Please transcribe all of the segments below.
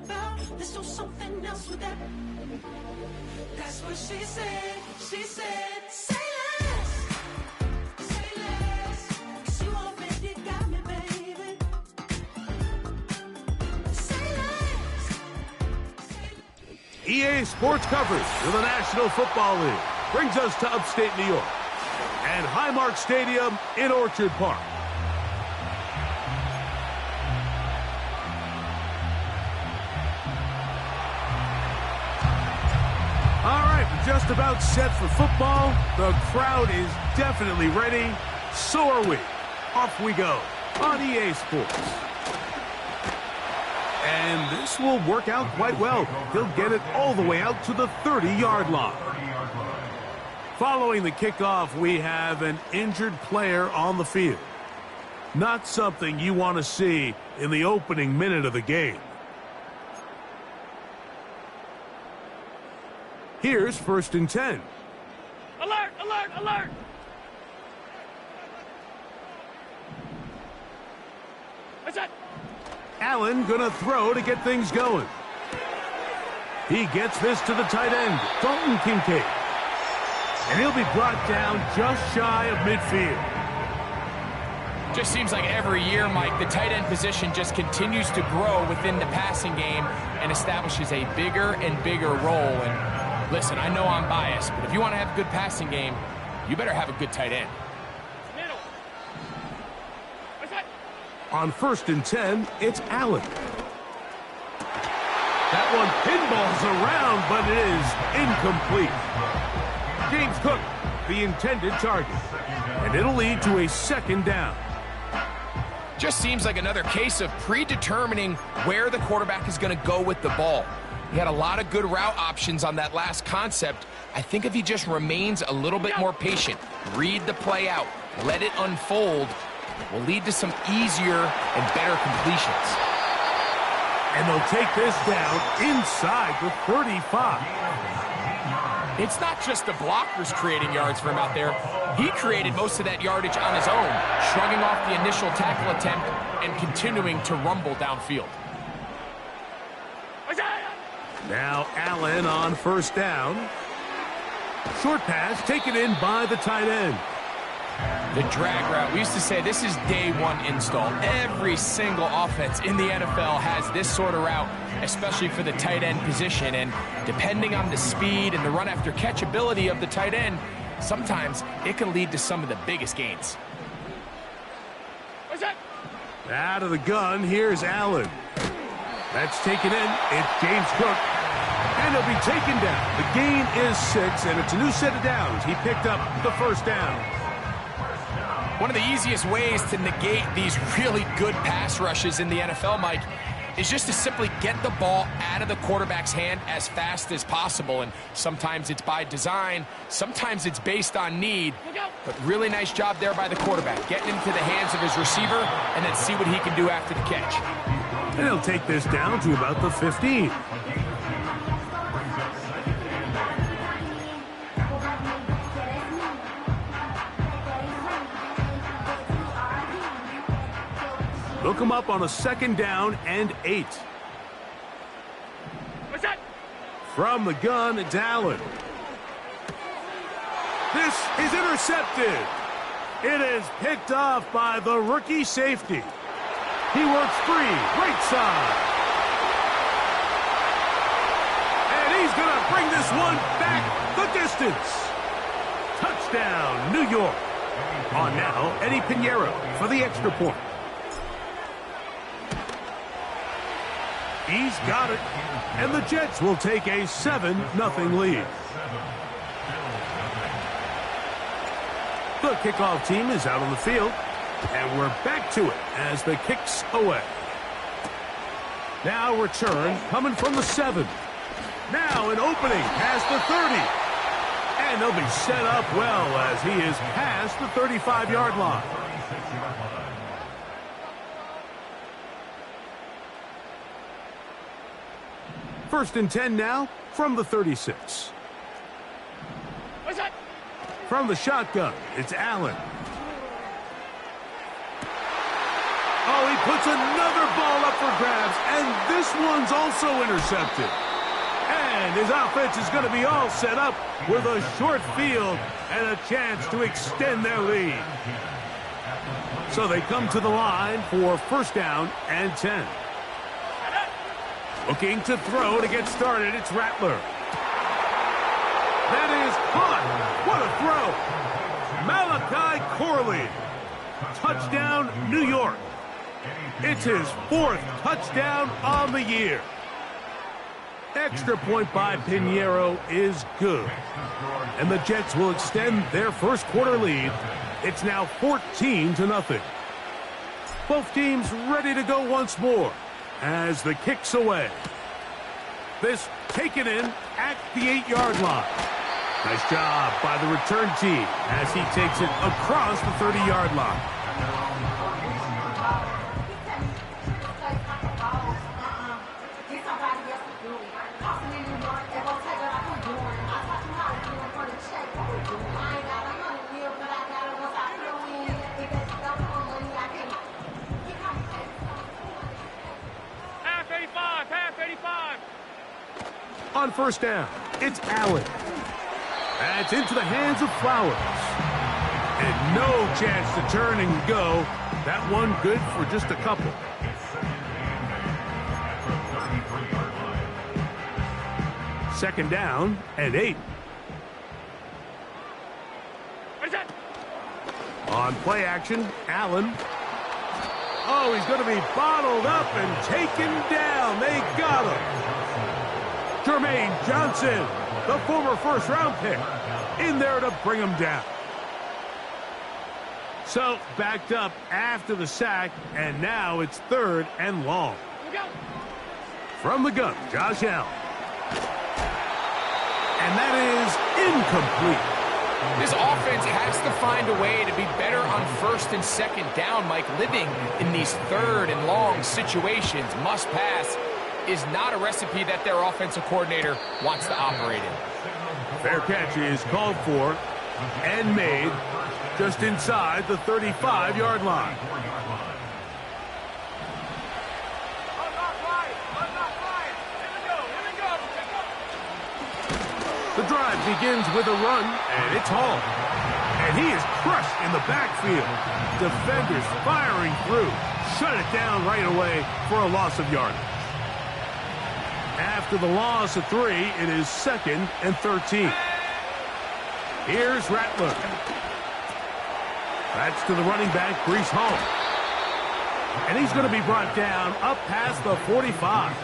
about. Let's do something else with that. That's what she said. She said, say less. Say less. 'Cause you already got me, baby. Say less. EA Sports coverage of the National Football League brings us to upstate New York and Highmark Stadium in Orchard Park. All right, we're just about set for football. The crowd is definitely ready. So are we. Off we go on EA Sports. And this will work out quite well. He'll get it all the way out to the 30-yard line. Following the kickoff, we have an injured player on the field. Not something you want to see in the opening minute of the game. Here's 1st and 10. Alert, alert, alert! What's that? Allen gonna throw to get things going. He gets this to the tight end, Dalton Kincaid. And he'll be brought down just shy of midfield. Just seems like every year, Mike, the tight end position just continues to grow within the passing game and establishes a bigger and bigger role. And listen, I know I'm biased, but if you want to have a good passing game, you better have a good tight end. Middle. What's that? On 1st and 10, it's Allen. That one pinballs around, but it is incomplete. James Cook, the intended target. And it'll lead to a 2nd down. Just seems like another case of predetermining where the quarterback is going to go with the ball. He had a lot of good route options on that last concept. I think if he just remains a little bit more patient, read the play out, let it unfold, will lead to some easier and better completions. And they'll take this down inside the 35. It's not just the blockers creating yards for him out there. He created most of that yardage on his own, shrugging off the initial tackle attempt and continuing to rumble downfield. Now Allen on 1st down. Short pass taken in by the tight end. The drag route. We used to say this is day one install. Every single offense in the NFL has this sort of route, especially for the tight end position. And depending on the speed and the run after catch ability of the tight end, sometimes it can lead to some of the biggest gains. What's that? Out of the gun, here's Allen. That's taken in. It's James Cook. And he'll be taken down. The gain is 6, and it's a new set of downs. He picked up the 1st down. One of the easiest ways to negate these really good pass rushes in the NFL, Mike, is just to simply get the ball out of the quarterback's hand as fast as possible. And sometimes it's by design, sometimes it's based on need. But really nice job there by the quarterback, getting into the hands of his receiver and then see what he can do after the catch. And he'll take this down to about the 15. They'll come up on a 2nd down and 8. What's that? From the gun, it's Allen. This is intercepted. It is picked off by the rookie safety. He works free, right side. And he's going to bring this one back the distance. Touchdown, New York. On now, Eddie Pinheiro for the extra point. He's got it. And the Jets will take a 7-0 lead. The kickoff team is out on the field. And we're back to it as the kick's away. Now return coming from the 7. Now an opening past the 30. And they'll be set up well as he is past the 35-yard line. First and 10 now from the 36. What's that? From the shotgun, it's Allen. Oh, he puts another ball up for grabs, and this one's also intercepted. And his offense is going to be all set up with a short field and a chance to extend their lead. So they come to the line for first down and 10. Looking to throw to get started, it's Rattler. That is caught. What a throw. Malachi Corley. Touchdown, New York. It's his 4th touchdown on the year. Extra point by Pinheiro is good. And the Jets will extend their first quarter lead. It's now 14-0. Both teams ready to go once more as the kick's away. This taken in at the 8-yard line. Nice job by the return team as he takes it across the 30-yard line. On first down, it's Allen. That's into the hands of Flowers. And no chance to turn and go. That one good for just a couple. Second down and 8. On play action, Allen. Oh, he's going to be bottled up and taken down. They got him. Jermaine Johnson, the former first-round pick, in there to bring him down. So, backed up after the sack, and now it's 3rd and long. From the gun, Josh Allen. And that is incomplete. This offense has to find a way to be better on first and second down, Mike. Living in these 3rd and long situations, must pass, is not a recipe that their offensive coordinator wants to operate in. Fair catch is called for and made just inside the 35-yard line. The drive begins with a run, and it's Hall. And he is crushed in the backfield. Defenders firing through. Shut it down right away for a loss of yardage. After the loss of 3, it is 2nd and 13. Here's Rattler. That's to the running back, Breece Hall. And he's going to be brought down up past the 45.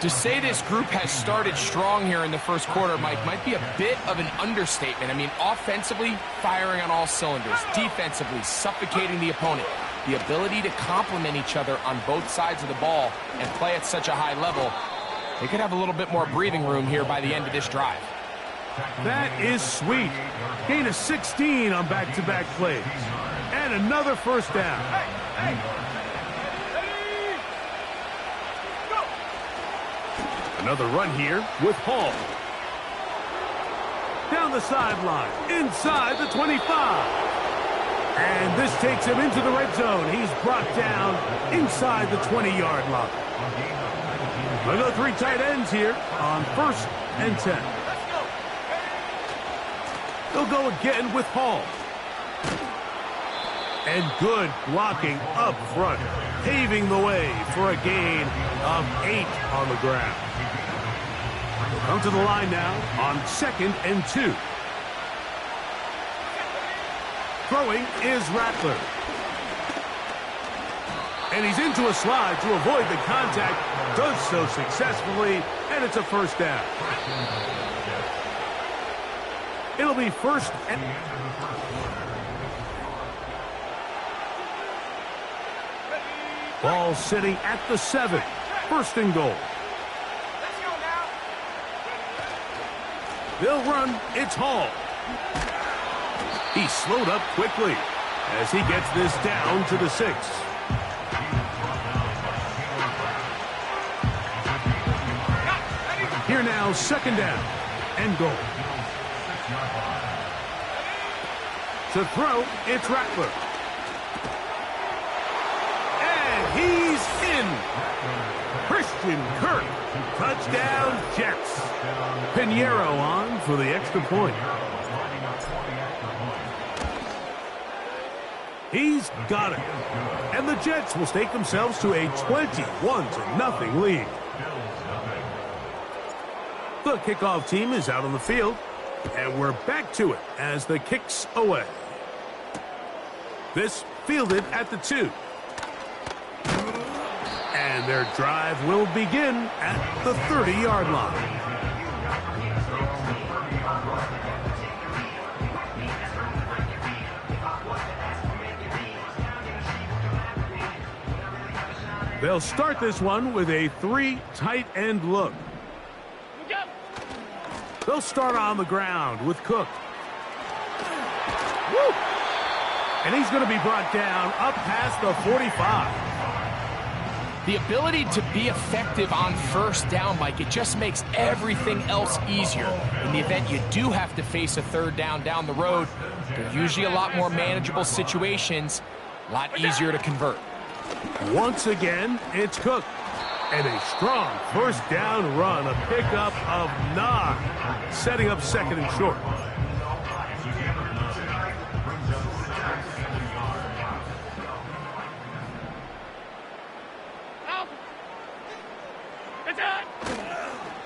To say this group has started strong here in the first quarter, Mike, might be a bit of an understatement. I mean, offensively, firing on all cylinders. Defensively, suffocating the opponent. The ability to complement each other on both sides of the ball and play at such a high level, they could have a little bit more breathing room here by the end of this drive. That is sweet. Gain of 16 on back-to-back plays. And another first down. Another run here with Hall. Down the sideline, inside the 25. And this takes him into the red zone. He's brought down inside the 20-yard line. We'll go 3 tight ends here on 1st and 10. They'll go again with Hall. And good blocking up front, paving the way for a gain of 8 on the ground. We'll come to the line now on 2nd and 2. Throwing is Rattler. And he's into a slide to avoid the contact. Does so successfully, and it's a first down. It'll be 1st and... Ball sitting at the 7. 1st and goal. They'll run. It's Hall. He's slowed up quickly as he gets this down to the 6. Here now, 2nd down and goal. To throw, it's Rattler. He's in. Christian Kirk. Touchdown, Jets. Pinheiro on for the extra point. He's got it. And the Jets will stake themselves to a 21-0 lead. The kickoff team is out on the field, and we're back to it as the kick's away. This fielded at the 2. And their drive will begin at the 30-yard line. They'll start this one with a 3 tight end look. They'll start on the ground with Cook. Woo! And he's going to be brought down up past the 45. The ability to be effective on first down, Mike, it just makes everything else easier. In the event you do have to face a third down the road, they're usually a lot more manageable situations, a lot easier to convert. Once again, it's Cook. And a strong first down run, a pickup of 9, setting up second and short.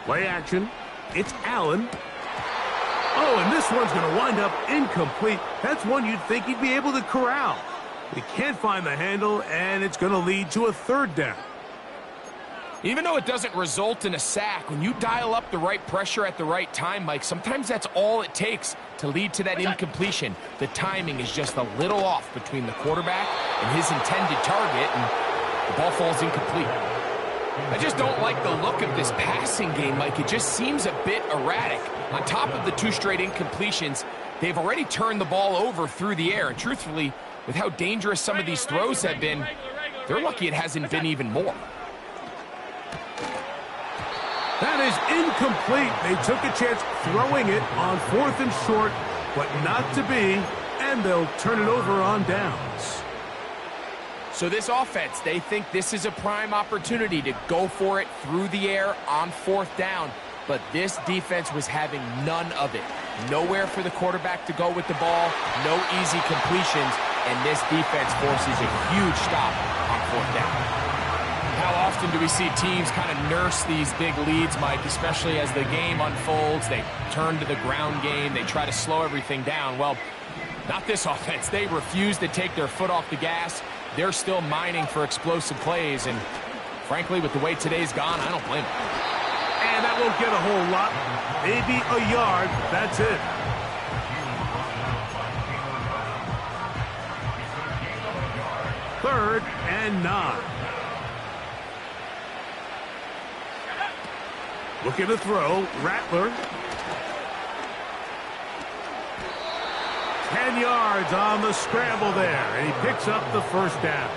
Play action. It's Allen. Oh, and this one's going to wind up incomplete. That's one you'd think he'd be able to corral. He can't find the handle, and it's going to lead to a third down. Even though it doesn't result in a sack, when you dial up the right pressure at the right time, Mike, sometimes that's all it takes to lead to that incompletion. The timing is just a little off between the quarterback and his intended target, and the ball falls incomplete. I just don't like the look of this passing game, Mike. It just seems a bit erratic. On top of the 2 straight incompletions, they've already turned the ball over through the air, and truthfully, with how dangerous some of these throws have been, they're lucky it hasn't been even more. That is incomplete. They took a chance throwing it on 4th and short, but not to be, and they'll turn it over on downs. So this offense, they think this is a prime opportunity to go for it through the air on 4th down, but this defense was having none of it. Nowhere for the quarterback to go with the ball, no easy completions, and this defense forces a huge stop on 4th down. How often do we see teams kind of nurse these big leads, Mike, especially as the game unfolds? They turn to the ground game. They try to slow everything down. Well, not this offense. They refuse to take their foot off the gas. They're still mining for explosive plays, and frankly, with the way today's gone, I don't blame them. And that won't get a whole lot. Maybe a yard. That's it. Third and 9. Looking to throw. Rattler. 10 yards on the scramble there, and he picks up the first down.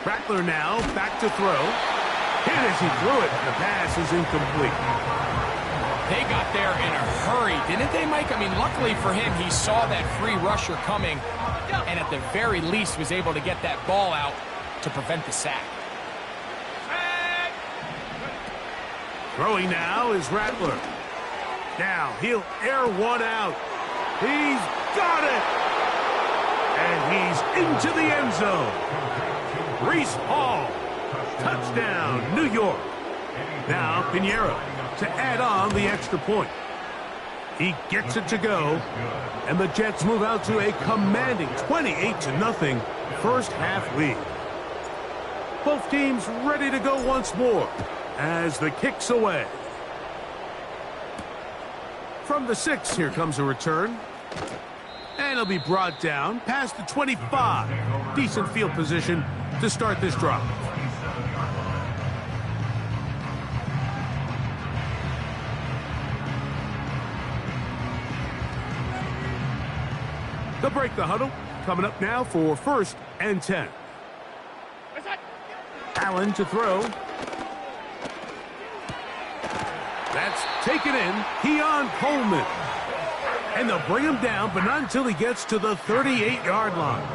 Rattler now back to throw. Hit as he threw it. The pass is incomplete. They got there in a hurry, didn't they, Mike? I mean, luckily for him, he saw that free rusher coming, and at the very least was able to get that ball out to prevent the sack. Throwing now is Rattler. Now he'll air one out. He's got it! And he's into the end zone. Breece Hall. Touchdown, New York. Now Pinheiro to add on the extra point. He gets it to go, and the Jets move out to a commanding 28-0 first half lead. Both teams ready to go once more as the kick's away. From the 6, here comes a return. And he'll be brought down past the 25. Decent field position to start this drive. They'll break the huddle. Coming up now for 1st and 10. Allen to throw. That's taken in. Keon Coleman. And they'll bring him down, but not until he gets to the 38-yard line.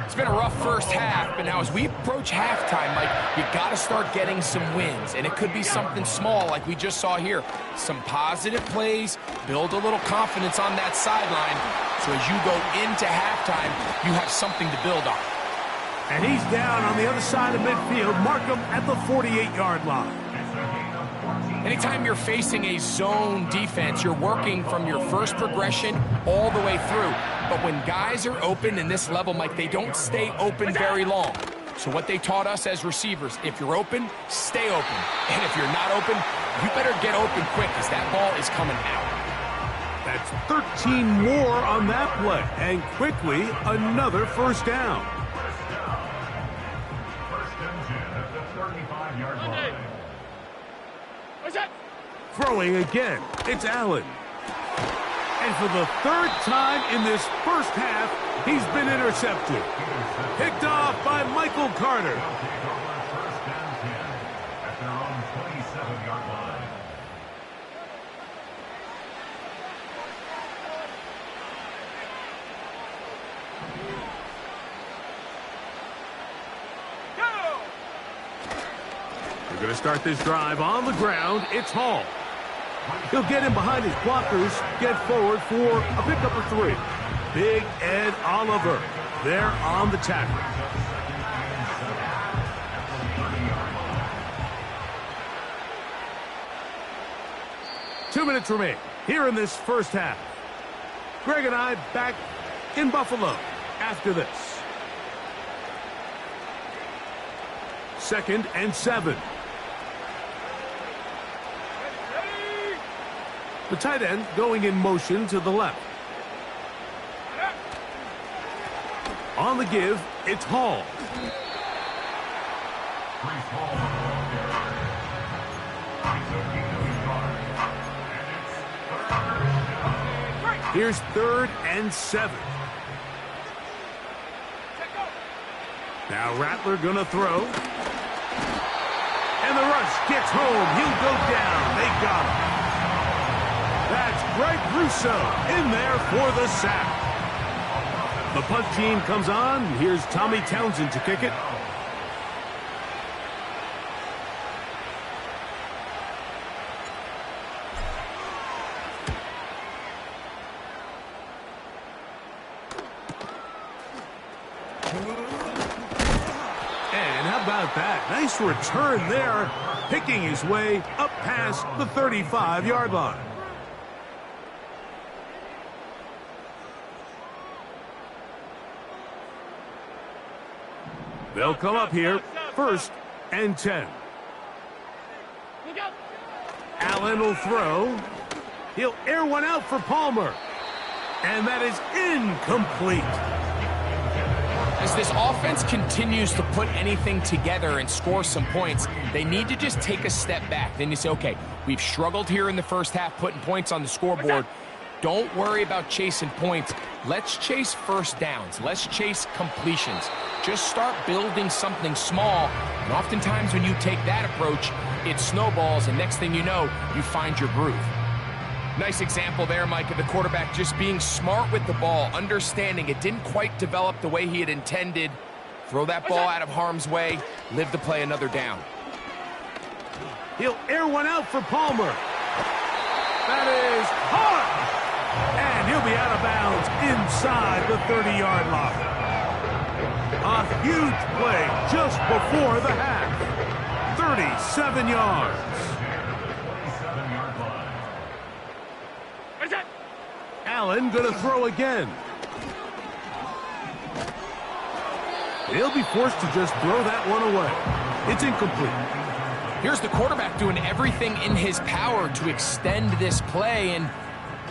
It's been a rough first half, but now as we approach halftime, Mike, you got to start getting some wins, and it could be something small like we just saw here. Some positive plays, build a little confidence on that sideline, so as you go into halftime, you have something to build on. And he's down on the other side of midfield. Mark him at the 48-yard line. Anytime you're facing a zone defense, you're working from your first progression all the way through. But when guys are open in this level, Mike, they don't stay open very long. So what they taught us as receivers, if you're open, stay open. And if you're not open, you better get open quick as that ball is coming out. That's 13 more on that play. And quickly, another first down. Throwing again, it's Allen. And for the third time in this first half, he's been intercepted. Picked off by Michael Carter. We're going to start this drive on the ground. It's Hall. He'll get in behind his blockers, get forward for a pickup of 3. Big Ed Oliver there on the tackle. Two minutes remain here in this first half. Greg and I back in Buffalo after this. 2nd and 7. The tight end going in motion to the left. On the give, it's Hall. Here's 3rd and 7. Now Rattler gonna throw. And the rush gets home. He'll go down. They got him. That's Greg Russo in there for the sack. The punt team comes on. Here's Tommy Townsend to kick it. And how about that? Nice return there, picking his way up past the 35-yard line. They'll come up here, 1st and 10. Allen will throw. He'll air one out for Palmer. And that is incomplete. As this offense continues to put anything together and score some points, they need to just take a step back. Then you say, okay, we've struggled here in the first half putting points on the scoreboard. Don't worry about chasing points. Let's chase first downs. Let's chase completions. Just start building something small. And oftentimes when you take that approach, it snowballs, and next thing you know, you find your groove. Nice example there, Mike, of the quarterback just being smart with the ball, understanding it didn't quite develop the way he had intended. Throw that ball out of harm's way, live to play another down. He'll air one out for Palmer. That is hard. And he'll be out of bounds inside the 30-yard line. A huge play just before the half. 37 yards. Allen gonna throw again. He'll be forced to just throw that one away. It's incomplete. Here's the quarterback doing everything in his power to extend this play, and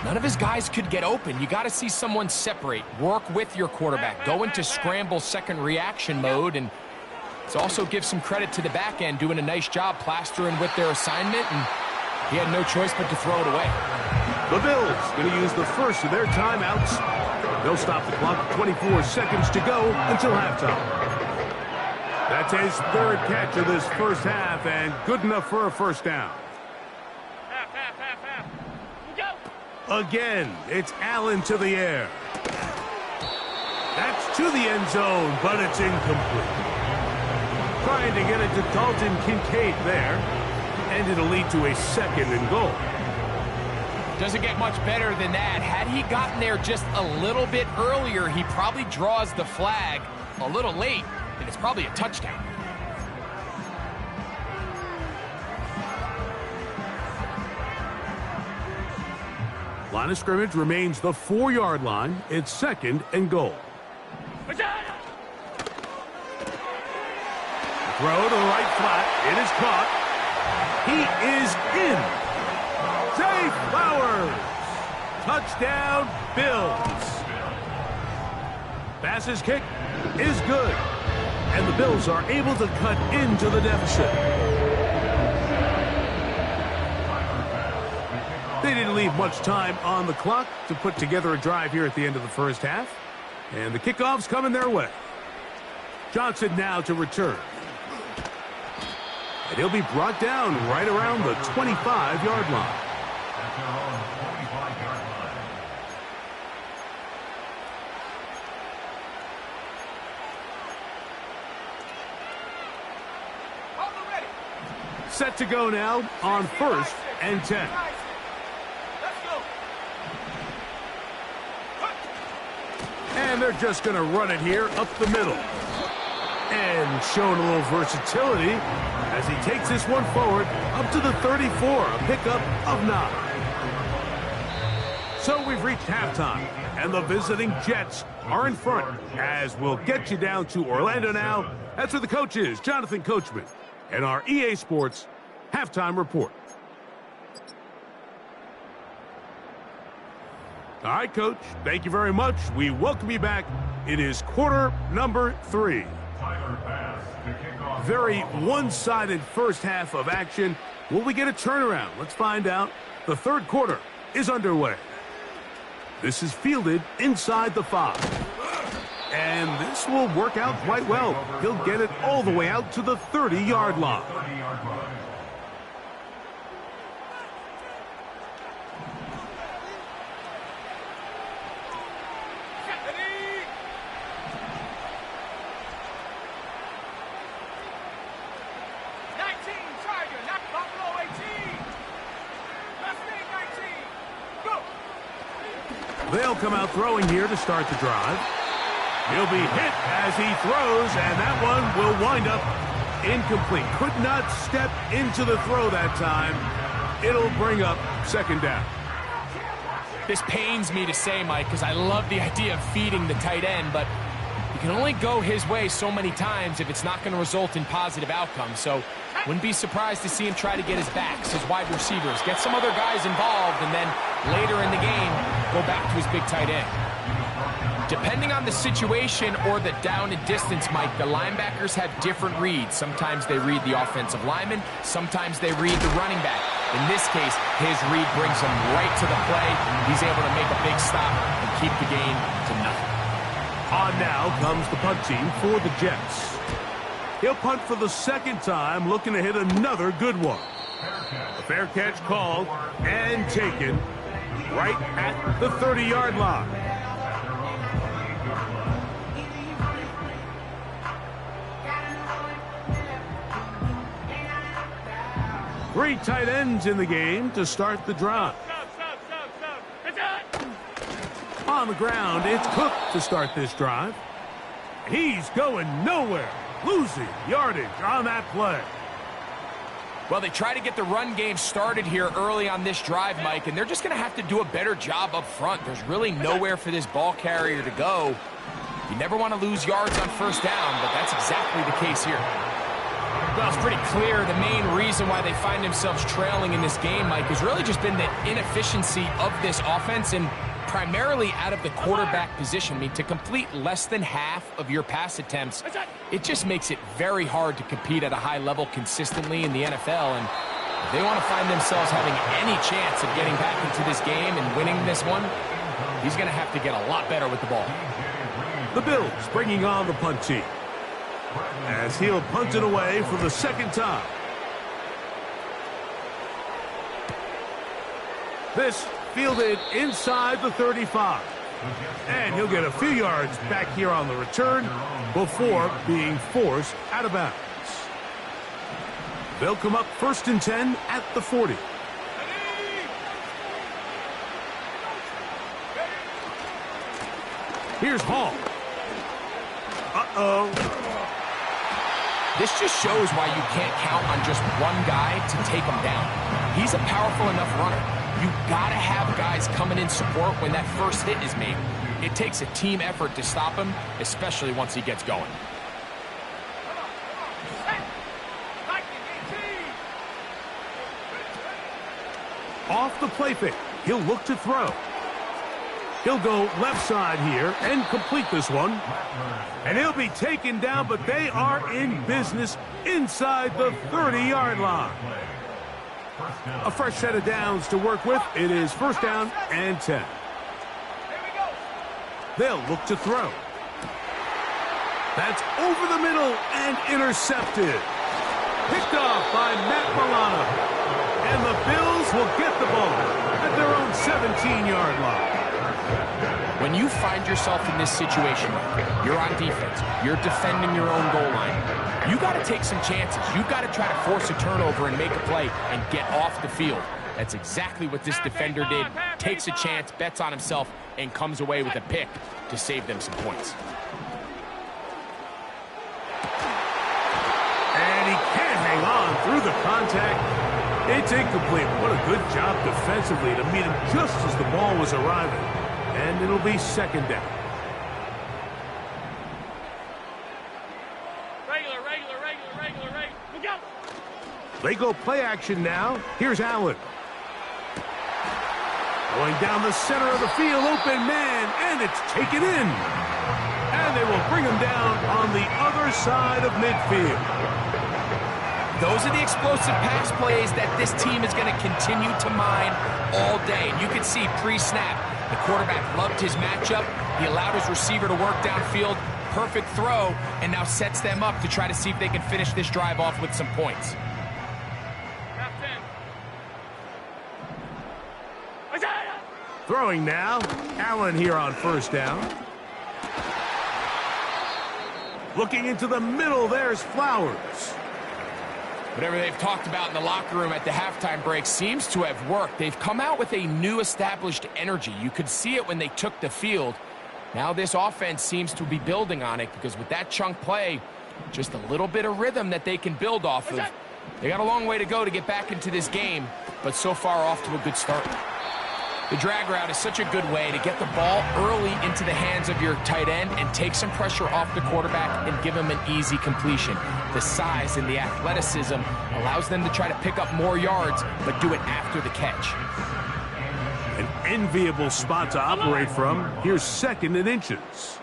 none of his guys could get open. You got to see someone separate, work with your quarterback, go into scramble second reaction mode, and it's also give some credit to the back end doing a nice job plastering with their assignment, and he had no choice but to throw it away. The Bills going to use the first of their timeouts. They'll stop the clock, 24 seconds to go until halftime. That's his 3rd catch of this first half, and good enough for a first down. Again, it's Allen to the air. That's to the end zone, but it's incomplete. Trying to get it to Dalton Kincaid there, and it'll lead to a 2nd and goal. Doesn't get much better than that. Had he gotten there just a little bit earlier, he probably draws the flag a little late, and it's probably a touchdown. Line of scrimmage remains the 4-yard line. It's 2nd and goal. Throw to the right flat. It is caught. He is in. Zay Flowers. Touchdown, Bills. Bass's kick is good. And the Bills are able to cut into the deficit. They didn't leave much time on the clock to put together a drive here at the end of the first half. And the kickoff's coming their way. Johnson now to return. And he'll be brought down right around the 25-yard line. Set to go now on 1st and 10. And they're just going to run it here up the middle. And showing a little versatility as he takes this one forward up to the 34, a pickup of 9. So we've reached halftime, and the visiting Jets are in front as we'll get you down to Orlando now. That's where the coach is, Jonathan Coachman, and our EA Sports Halftime Report. All right, Coach, thank you very much. We welcome you back. It is quarter number 3. Very one-sided first half of action. Will we get a turnaround? Let's find out. The third quarter is underway. This is fielded inside the 5. And this will work out quite well. He'll get it all the way out to the 30-yard line. They'll come out throwing here to start the drive. He'll be hit as he throws, and that one will wind up incomplete. Could not step into the throw that time. It'll bring up 2nd down. This pains me to say, Mike, because I love the idea of feeding the tight end, but you can only go his way so many times if it's not going to result in positive outcomes. So wouldn't be surprised to see him try to get his backs, his wide receivers, get some other guys involved, and then later in the game, go back to his big tight end. Depending on the situation or the down and distance, Mike, the linebackers have different reads. Sometimes they read the offensive lineman. Sometimes they read the running back. In this case, his read brings him right to the play. He's able to make a big stop and keep the gain to nothing. On now comes the punt team for the Jets. He'll punt for the 2nd time, looking to hit another good one. A fair catch called and taken right at the 30-yard line. Three tight ends in the game to start the drive. On the ground, it's Cook to start this drive. He's going nowhere, losing yardage on that play. Well, they try to get the run game started here early on this drive, Mike, and they're just going to have to do a better job up front. There's really nowhere for this ball carrier to go. You never want to lose yards on 1st down, but that's exactly the case here. Well, it's pretty clear the main reason why they find themselves trailing in this game, Mike, has really just been the inefficiency of this offense and primarily out of the quarterback position. I mean, to complete less than half of your pass attempts, it just makes it very hard to compete at a high level consistently in the NFL. And if they want to find themselves having any chance of getting back into this game and winning this one, he's going to have to get a lot better with the ball. The Bills bringing on the punt team as he'll punt it away for the 2nd time. This fielded inside the 35. And he'll get a few yards back here on the return before being forced out of bounds. They'll come up 1st and 10 at the 40. Here's Hall. Uh-oh. This just shows why you can't count on just one guy to take him down. He's a powerful enough runner. You gotta have guys coming in support when that first hit is made. It takes a team effort to stop him, especially once he gets going. Off the play fake, he'll look to throw. He'll go left side here and complete this one. And he'll be taken down, but they are in business inside the 30-yard line. A fresh set of downs to work with. It is 1st down and 10. They'll look to throw. That's over the middle and intercepted. Picked off by Matt Milano. And the Bills will get the ball at their own 17-yard line. When you find yourself in this situation, you're on defense, you're defending your own goal line, you got to take some chances. You got to try to force a turnover and make a play and get off the field. That's exactly what this defender did. Takes a chance, bets on himself, and comes away with a pick to save them some points. And he can't hang on through the contact. It's incomplete. What a good job defensively to meet him just as the ball was arriving. And it'll be 2nd down. Regular. Look out. They go play action now. Here's Allen. Going down the center of the field, open man, and it's taken in. And they will bring him down on the other side of midfield. Those are the explosive pass plays that this team is going to continue to mine all day. And you can see pre-snap, the quarterback loved his matchup. He allowed his receiver to work downfield. Perfect throw, and now sets them up to try to see if they can finish this drive off with some points. Throwing now. Allen here on 1st down. Looking into the middle, there's Flowers. Whatever they've talked about in the locker room at the halftime break seems to have worked. They've come out with a new established energy. You could see it when they took the field. Now this offense seems to be building on it because with that chunk play, just a little bit of rhythm that they can build off of. They got a long way to go to get back into this game, but so far off to a good start. The drag route is such a good way to get the ball early into the hands of your tight end and take some pressure off the quarterback and give him an easy completion. The size and the athleticism allows them to try to pick up more yards, but do it after the catch. An enviable spot to operate from. Here's 2nd and inches.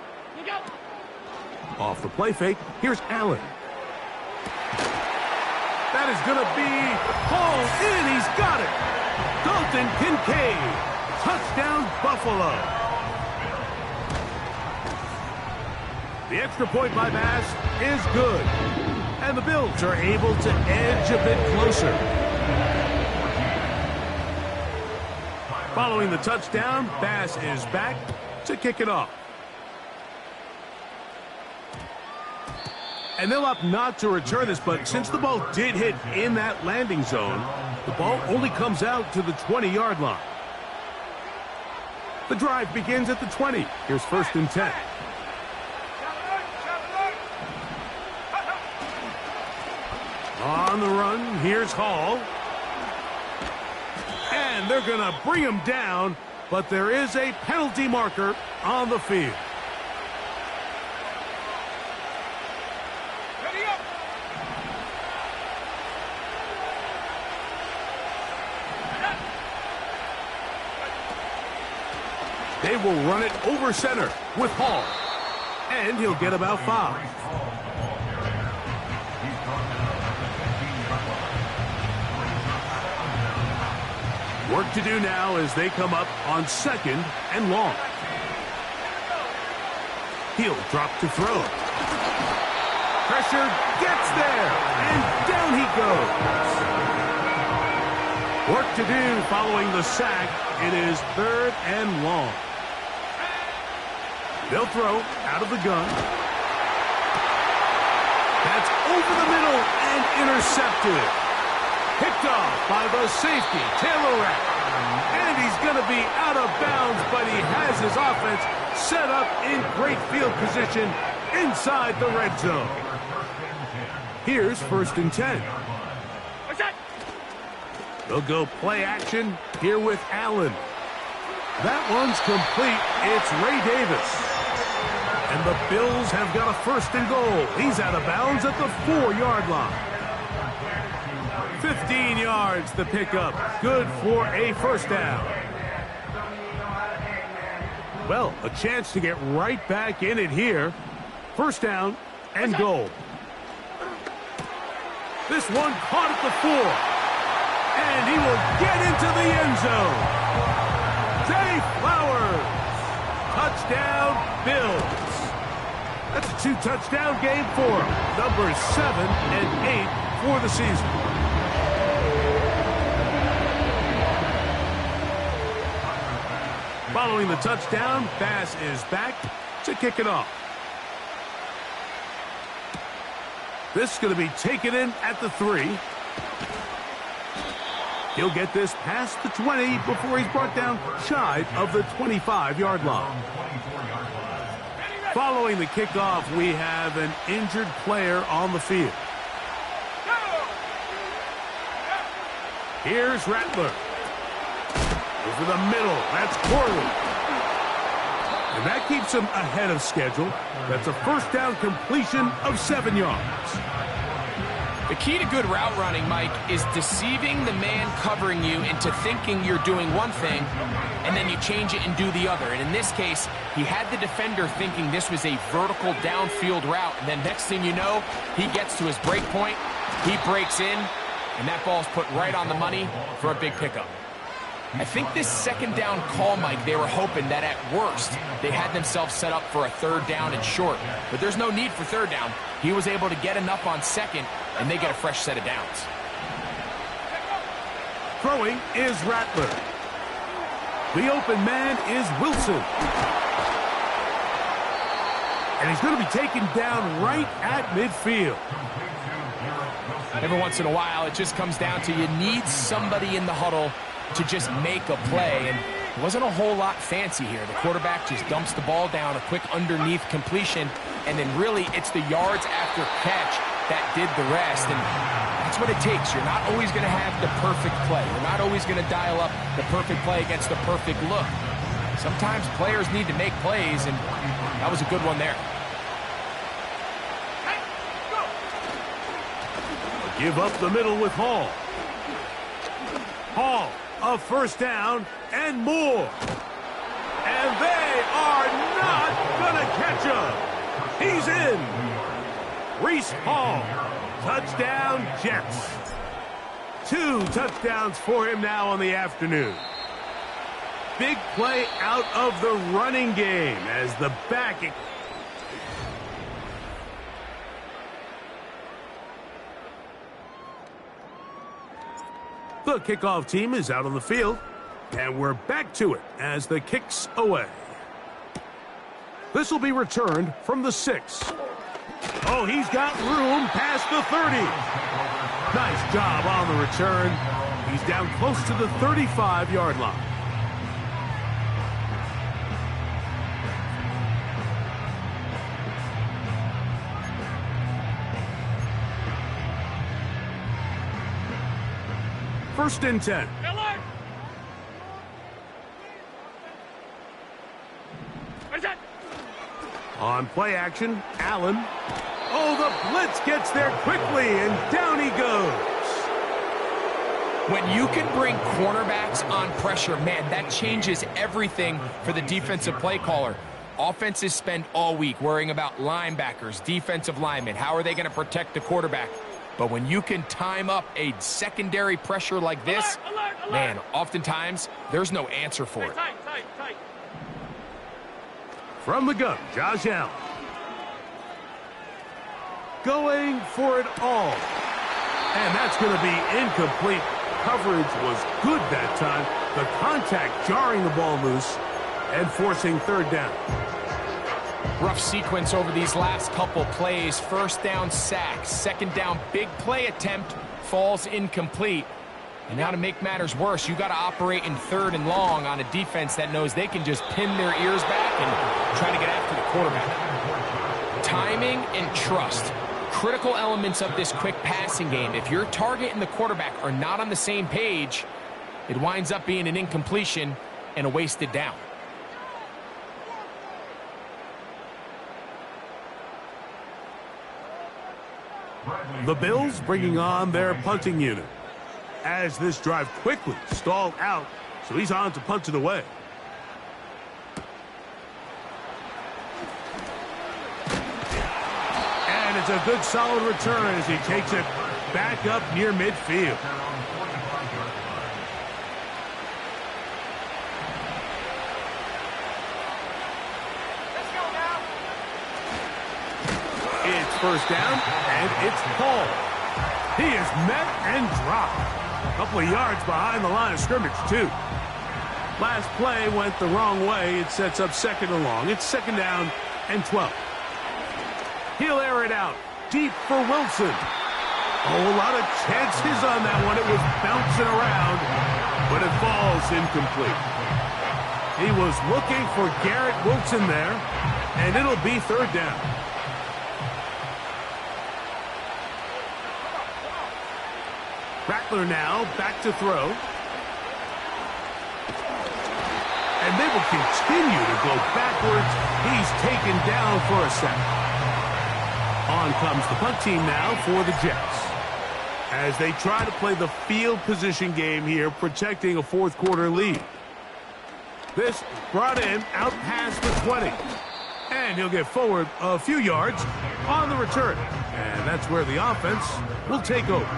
Off the play fake, here's Allen. That is going to be hauled in. He's got it. Dalton Kincaid. Touchdown, Buffalo. The extra point by Bass is good. And the Bills are able to edge a bit closer. Following the touchdown, Bass is back to kick it off. And they'll opt not to return this, but since the ball did hit in that landing zone, the ball only comes out to the 20-yard line. The drive begins at the 20. Here's 1st and 10. On the run, here's Hall. And they're going to bring him down, but there is a penalty marker on the field. They will run it over center with Hall. And he'll get about 5. Work to do now as they come up on 2nd and long. He'll drop to throw. Pressure gets there, and down he goes. Work to do following the sack. It is 3rd and long. They'll throw out of the gun. That's over the middle and intercepted. Picked off by the safety, Taylor Rapp. And he's going to be out of bounds, but he has his offense set up in great field position inside the red zone. Here's 1st and 10. They'll go play action here with Allen. That one's complete. It's Ray Davis. And the Bills have got a 1st and goal. He's out of bounds at the 4-yard line. 15 yards the pickup. Good for a 1st down. Well, a chance to get right back in it here. 1st down and goal. This one caught at the 4. And he will get into the end zone. Zay Flowers. Touchdown, Bills. That's a 2-touchdown game for him. Numbers 7 and 8 for the season. Following the touchdown, Bass is back to kick it off. This is going to be taken in at the 3. He'll get this past the 20 before he's brought down shy of the 25-yard line. Following the kickoff, we have an injured player on the field. Here's Rattler. Over the middle, that's Corley. And that keeps him ahead of schedule. That's a 1st down completion of 7 yards. The key to good route running, Mike, is deceiving the man covering you into thinking you're doing one thing, and then you change it and do the other. And in this case, he had the defender thinking this was a vertical downfield route, and then next thing you know, he gets to his break point, he breaks in, and that ball's put right on the money for a big pickup. I think this 2nd down call, Mike, they were hoping that at worst they had themselves set up for a 3rd down and short. But there's no need for 3rd down. He was able to get enough on 2nd, and they get a fresh set of downs. Throwing is Rattler. The open man is Wilson. And he's going to be taken down right at midfield. Every once in a while, it just comes down to you need somebody in the huddle to just make a play, and it wasn't a whole lot fancy here. The quarterback just dumps the ball down, a quick underneath completion, and then really it's the yards after catch that did the rest, and that's what it takes. You're not always going to have the perfect play. You're not always going to dial up the perfect play against the perfect look. Sometimes players need to make plays, and that was a good one there. Give up the middle with Hall. Hall, a 1st down and more. And they are not going to catch him. He's in. Breece Hall, touchdown Jets. 2 touchdowns for him now on the afternoon. Big play out of the running game as the back. The kickoff team is out on the field, and we're back to it as the kick's away. This will be returned from the 6. Oh, he's got room past the 30. Nice job on the return. He's down close to the 35-yard line. First and 10. On play action, Allen. Oh, the blitz gets there quickly, and down he goes. When you can bring cornerbacks on pressure, man, that changes everything for the defensive play caller. Offenses spend all week worrying about linebackers, defensive linemen. How are they going to protect the quarterback? But when you can time up a secondary pressure like this, man, oftentimes there's no answer for it. Tight. From the gun, Josh Allen. Going for it all. And that's going to be incomplete. coverage was good that time. The contact jarring the ball loose and forcing third down. Rough sequence over these last couple plays. First down, sack. Second down, big play attempt, falls incomplete. And now to make matters worse, you got to operate in third and long on a defense that knows they can just pin their ears back and try to get after the quarterback. Timing and trust. Critical elements of this quick passing game. If your target and the quarterback are not on the same page, it winds up being an incompletion and a wasted down. The Bills bringing on their punting unit as this drive quickly stalled out, so he's on to punt it away. And it's a good solid return as he takes it back up near midfield. It's first down, and it's Paul. He is met and dropped. A couple of yards behind the line of scrimmage, too. Last play went the wrong way. It sets up second and long. It's second down and 12. He'll air it out deep for Wilson. Oh, a lot of chances on that one. It was bouncing around, but it falls incomplete. He was looking for Garrett Wilson there, and it'll be third down. Rattler now back to throw. And they will continue to go backwards. He's taken down for a sack. On comes the punt team now for the Jets, as they try to play the field position game here, protecting a fourth quarter lead. This brought in out past the 20. And he'll get forward a few yards on the return. And that's where the offense will take over.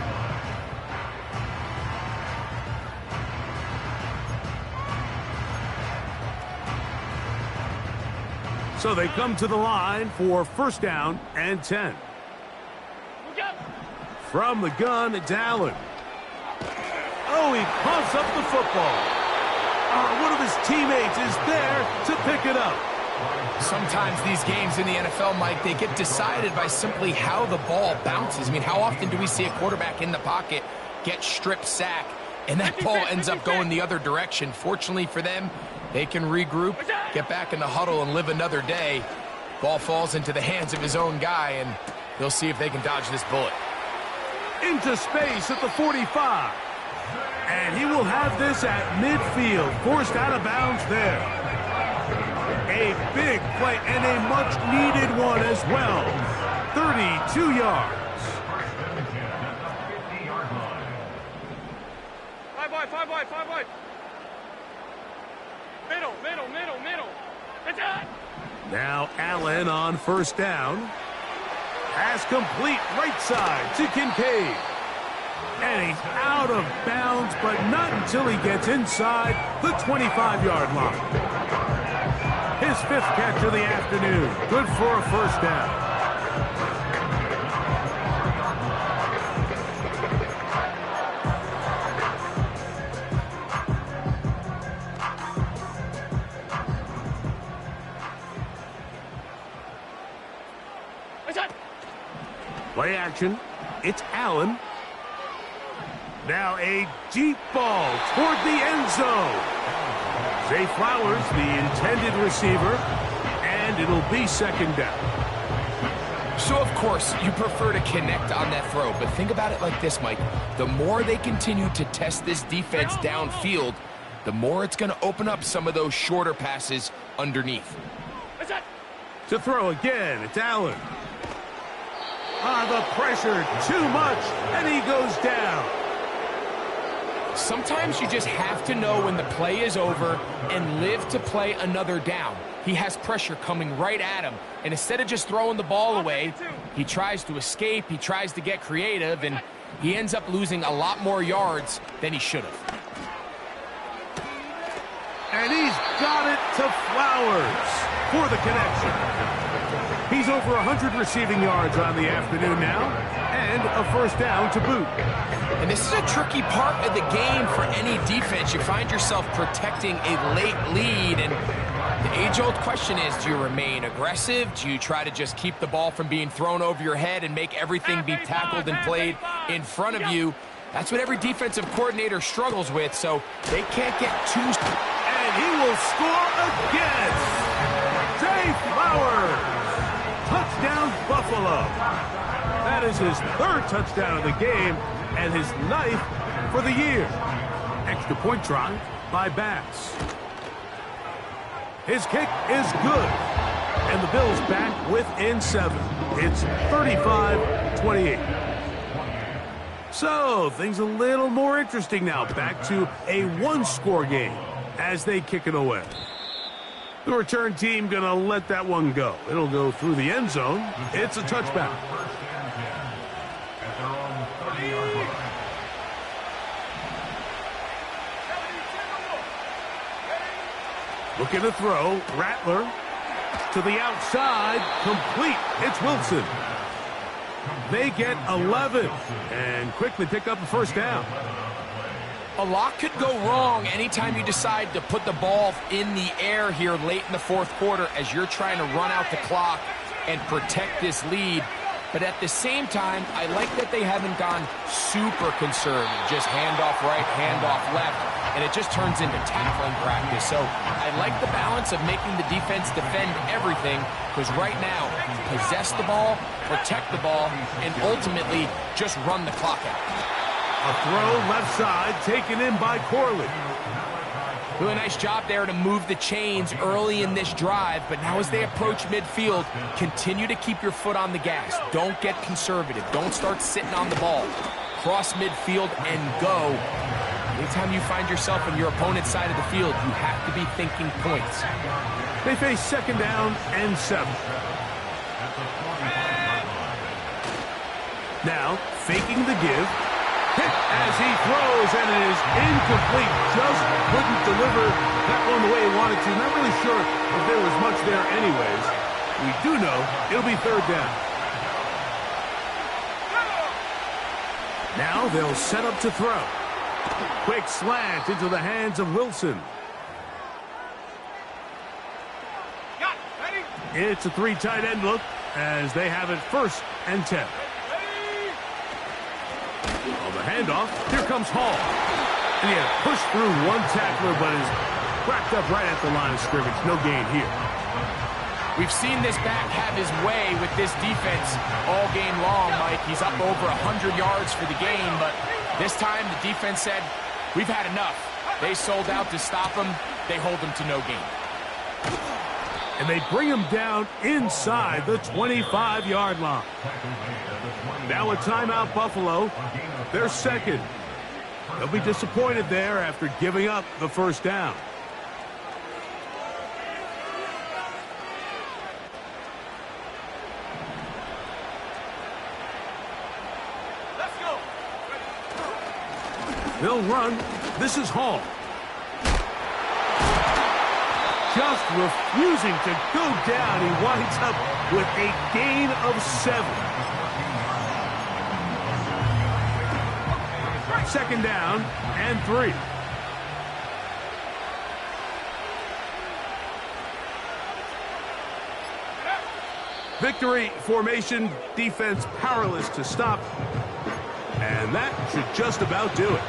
So they come to the line for first down and 10. From the gun, it's Allen. Oh, he pumps up the football. One of his teammates is there to pick it up. Sometimes these games in the NFL, Mike, they get decided by simply how the ball bounces. I mean, how often do we see a quarterback in the pocket get strip sack, and that ball ends up going the other direction? Fortunately for them, they can regroup, get back in the huddle, and live another day. Ball falls into the hands of his own guy, and they'll see if they can dodge this bullet. Into space at the 45. And he will have this at midfield, forced out of bounds there. A big play and a much-needed one as well. 32 yards. 5 wide. Middle. Attack! Now Allen on first down. Pass complete right side to Kincaid. And he's out of bounds, but not until he gets inside the 25-yard line. His fifth catch of the afternoon. Good for a first down. Play action. It's Allen. Now a deep ball toward the end zone. Zay Flowers, the intended receiver, and it'll be second down. So, of course, you prefer to connect on that throw, but think about it like this, Mike. The more they continue to test this defense downfield, the more it's going to open up some of those shorter passes underneath. To throw again, it's Allen. The pressure, too much, and he goes down. Sometimes you just have to know when the play is over and live to play another down. He has pressure coming right at him, and instead of just throwing the ball away, he tries to escape, he tries to get creative, and he ends up losing a lot more yards than he should have. And he's got it to Flowers. for the connection. He's over 100 receiving yards on the afternoon now, and a first down to boot. And this is a tricky part of the game for any defense. You find yourself protecting a late lead, and the age-old question is, do you remain aggressive? Do you try to just keep the ball from being thrown over your head and make everything be tackled and played in front of you? That's what every defensive coordinator struggles with, so they can't get too... And he will score again. Zay Flowers. Touchdown, Buffalo. That is his third touchdown of the game and his 9th for the year. Extra point try by Bass. His kick is good. And the Bills back within 7. It's 35-28. So, things a little more interesting now. Back to a one-score game as they kick it away. The return team going to let that one go. It'll go through the end zone. It's a touchback. Looking to throw. Rattler to the outside. Complete. It's Wilson. They get 11 and quickly pick up the first down. A lot could go wrong anytime you decide to put the ball in the air here late in the fourth quarter as you're trying to run out the clock and protect this lead. But at the same time, I like that they haven't gone super conservative. Just handoff right, handoff left, and it just turns into tackling practice. So I like the balance of making the defense defend everything, because right now, possess the ball, protect the ball, and ultimately just run the clock out. A throw left side taken in by Corley. Really nice job there to move the chains early in this drive, but now as they approach midfield, continue to keep your foot on the gas. Don't get conservative. Don't start sitting on the ball. Cross midfield and go. Anytime you find yourself on your opponent's side of the field, you have to be thinking points. They face second down and 7. Now, faking the give. Hit as he throws, and it is incomplete. Just couldn't deliver that one the way he wanted to. Not really sure if there was much there anyways. We do know it'll be third down. Now they'll set up to throw. Quick slant into the hands of Wilson. It's a 3 tight end look as they have it first and 10. On the handoff, here comes Hall. And he had pushed through one tackler, but is wrapped up right at the line of scrimmage. No gain here. We've seen this back have his way with this defense all game long, Mike. He's up over 100 yards for the game, but this time the defense said, we've had enough. They sold out to stop him. They hold him to no gain. And they bring him down inside the 25-yard line. Now a timeout, Buffalo. They're second. They'll be disappointed there after giving up the first down. Let's go. They'll run. This is Hall. Just refusing to go down. He winds up with a gain of 7. Second down and 3. Victory formation, defense powerless to stop. And that should just about do it.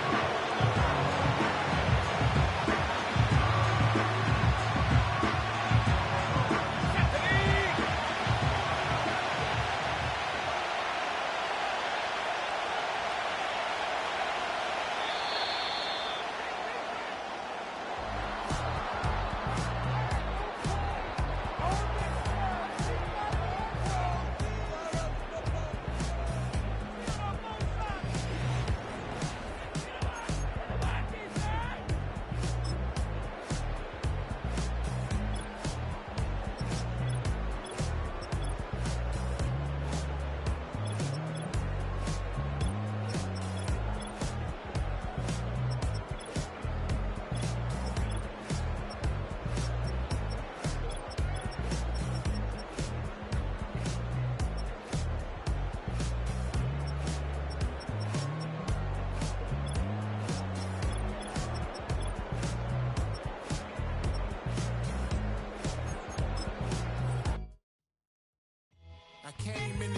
I came in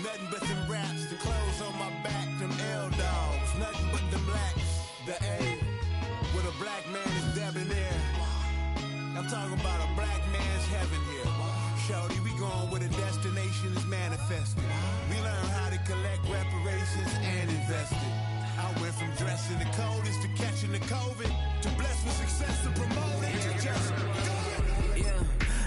nothing but them raps, the clothes on my back, them L-dogs, nothing but them blacks, the A, with a black man is debonair. I'm talking about a black man's heaven here. Shorty, we going where the destination is manifested. We learn how to collect reparations and invest it. I went from dressing the coldest to catching the COVID, to blessed with success to promote it, to just do it.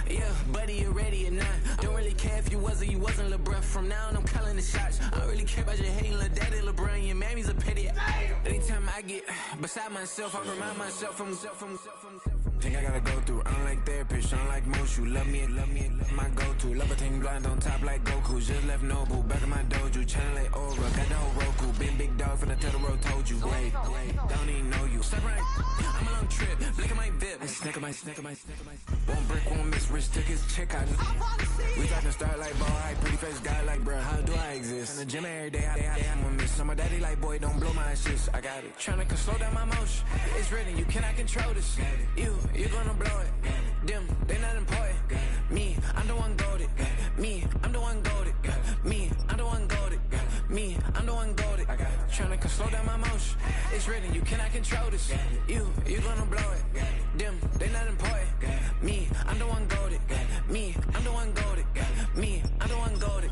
Yeah, buddy, you ready or not? Don't really care if you was or you wasn't LeBron. From now on, I'm calling the shots. I don't really care about your hating little daddy LeBron. Your mammy's a petty. Anytime I get beside myself, I remind myself from. Think I gotta go through. I don't like therapist, I don't like Mushu. Love me, my go-to. Love a thing blind on top like Goku. Just left Nobu, back in my dojo. Channel like Aura, got the whole Roku. Been big dog from the Tether Road, told you. Wait, don't even know you. Step right, I'm a long trip. Look at my VIP. Snack of my. One brick, one miss. Rich took his check out. We talking start like ball, high, pretty face guy like bruh. How do I exist? In the gym every day, I'm a miss. So my daddy like, boy, don't blow my shit. I got it. Tryna slow down my motion. It's written, you cannot control this. You gonna blow it. Them, they not important. Me, I'm the one goated. Me, I'm the one goated. Me, I'm the one goated. Me, I'm the one goated. Tryna slow down my motion. It's written, you cannot control this. You gonna blow it. Them, they not important. Me, I'm the one goated. Me, I'm the one goated. Me, I'm the one goated.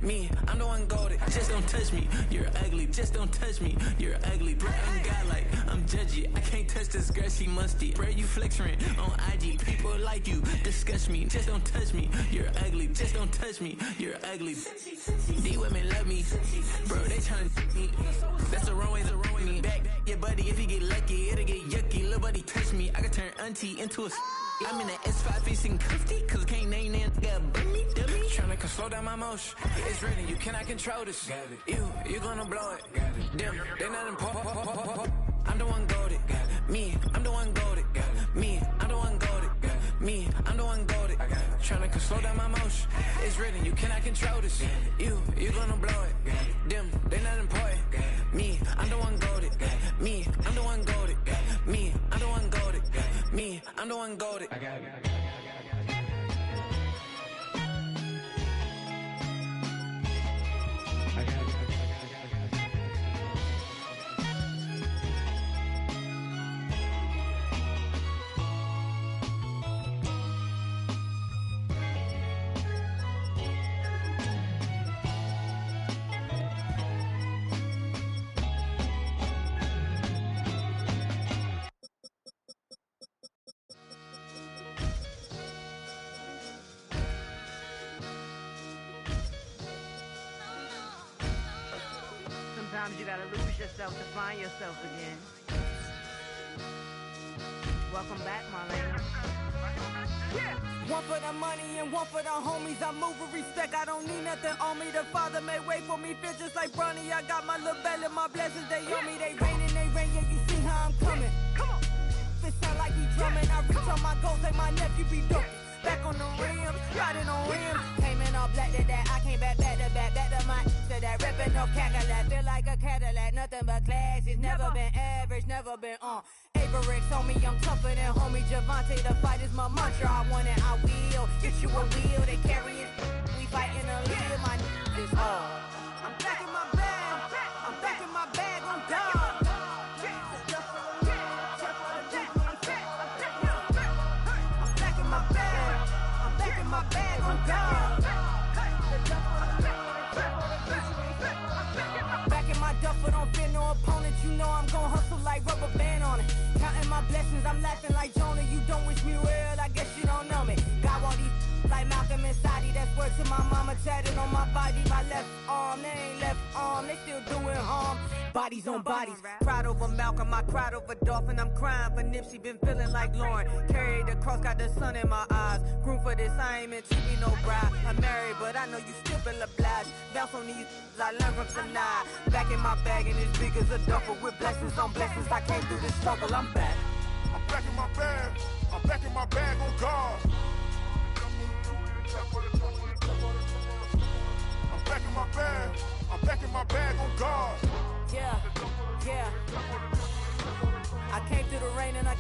Me, I'm the one goated. Just don't touch me, you're ugly. Just don't touch me, you're ugly. Bro, I'm godlike, I'm judgy. I can't touch this girl, she musty. Bro, you flexing on IG. People like you disgust me. Just don't touch me, you're ugly. Just don't touch me, you're ugly. These women love me, bro. They tryna me. That's the wrong way, me. Back your buddy, if he get lucky, it'll get yucky. Little buddy touch me, I can turn auntie into a. I'm in the S5 facing cuffy, cause I can't name that got dummy. Tryna slow down my motion. It's written, you cannot control this. You gonna blow it. Them, they not important. I'm the one goated. Me, I'm the one goated. Me, I'm the one goated. Me, I'm the one goated. Tryna slow down my motion. It's written, you cannot control this. You gonna blow it. Them, they not important. Me, I'm the one goated. Me, I'm the one goated. Me, I'm the one goated. Me, I'm the one goated. I got it. Sometimes you gotta lose yourself to find yourself again. Welcome back, Marlena. Yeah. One for the money and one for the homies. I move with respect, I don't need nothing on me. The Father made way for me, fit just like Bronny. I got my little belly, my blessings, they on me. They rain, yeah, you see how I'm coming. Come on. It sound like he drumming. I reach on my goals like my nephew be dope. Back on the rims, riding on rims. Came in all black to that, I came back to my, to that ripping no Cadillac. Feel like a Cadillac, nothing but class. It's never been average, never been on. Averix on me, I'm tougher than homie Javante. The fight is my mantra, I want it, I will. Get you a wheel, they carry it. We fighting a lead, my is hard. I'm back in my bag, I'm back in my bag on God. My bag on God. Back in my duffel, don't fear no opponent. You know I'm gon' hustle like rubber band on it. Counting my blessings, I'm laughing like Jonah. You don't wish me well, I guess you don't know me. Got all these like Malcolm and Sadie. That's word to my mama, tatted on my body. My left arm, they ain't left arm, they still doing harm. Bodies on bodies, proud over Malcolm, I cried over Dolphin. I'm crying for Nipsey, been feeling like Lauren. Carried the cross, got the sun in my eyes. Groom for this, I ain't meant to be no bride. I'm married, but I know you still feel obliged. Bounce on these, I learned from tonight. Back in my bag, and it's big as a duffel. With blessings on blessings, I came through this struggle, I'm back. I'm back in my bag, I'm back in my bag on God. I'm back in my bag, I'm back in my bag on God. Yeah. I came through the rain and I